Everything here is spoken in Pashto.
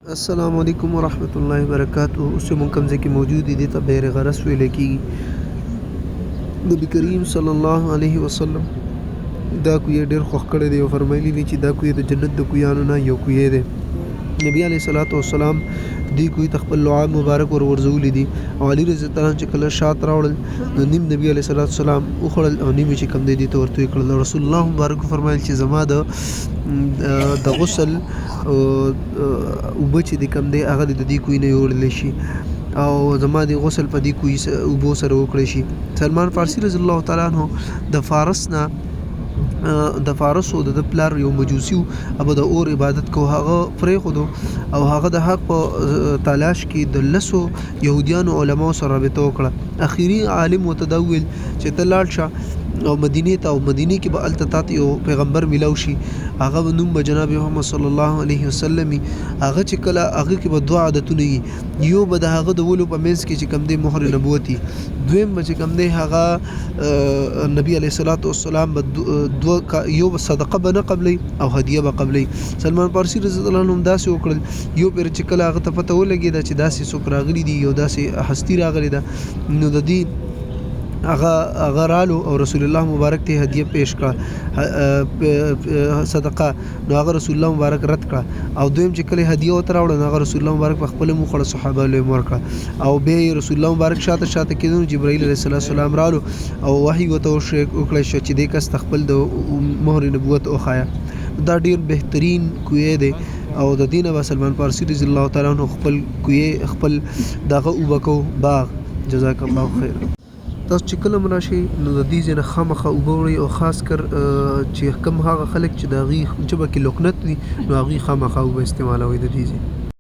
السلام علیکم ورحمت الله وبرکاتہ. اوس موږ کوم ځای کې موجود دي ته بیر غرس ویل کېږي. نبی کریم صلی الله علیه وسلم دا کوی ډېر خوښ کړی دی او فرمایلی دي چې دا کوی د جنت د کویانو نه یو کوی دی. نبی علیه الصلاۃ والسلام دی کوی خپل لعاب مبارک ورغورځولي دي او علي رضی الله عنه چې کله شات راوړل نو نیم نبی علیه الصلاۃ والسلام وخوړل او نیم چې کم دی ته ورته کړل. رسول الله مبارک فرمایل چې زما د غسل اوبه چې د کم دی هغه د دې کوی نه یوړلی شي او زما د غسل په دې کوی اوبو سره وکړی شي. سلمان فارسی رضی الله تعالی عنه د فارس نه د فارسو د پلار یو مجوسی او د اور عبادت کو هغه پرېښودو او هغه د حق په تلاش کې د لسو يهوديانو علماو سره رابطه وکړه. اخیری عالم متدول چې ته لاړ شه او مدینه ته او مدینه کې به التطاط یو پیغمبر ملاو شي هغه نوم به جناب محمد صلی الله علیه وسلم هغه چې کله هغه کې به دوه عادتونه یو به د هغه د ولو په منځ کې چې کم دی مهر نبوتی دویم به چې کم دی هغه نبی علیه الصلاۃ والسلام یو صدقه به نه قبلی او هدیه به قبلی. سلمان فارسی رضی الله عنه داسې وکړل یو پیر چې کله هغه ته پته ولګېده چې داسې څوک راغلی دي یو داسې هستی راغلی ده نو د دې هغه رالو او رسول الله مبارک ته هدیه پیش کړه صدقه نو هغه رسول الله مبارک رد کړه او دویم چې کله هدیه وته راوړل هغه رسول الله مبارک په خپل مخ صحابه له ورکړه او به رسول الله مبارک شاته کېدون جبرائیل علیه السلام رالو او وحی وته وکړی شو چې د کس خپل د مهر نبوت او خایا. دا ډیر بهترین کوی دی او د دینه با سلمان فارسی رضی الله تعالی عنہ خپل کوی خپل دغه وبکو باغ. جزاک الله خیر. تاسو چې کله راشئ نو د دې ځای نه خامخا اوبه وړئ او خاص کر چې کوم هغه خلک چې د هغې ژبه کې لکنت دي نو هغوی خامخا اوبه استعمالوئ د دې ځای.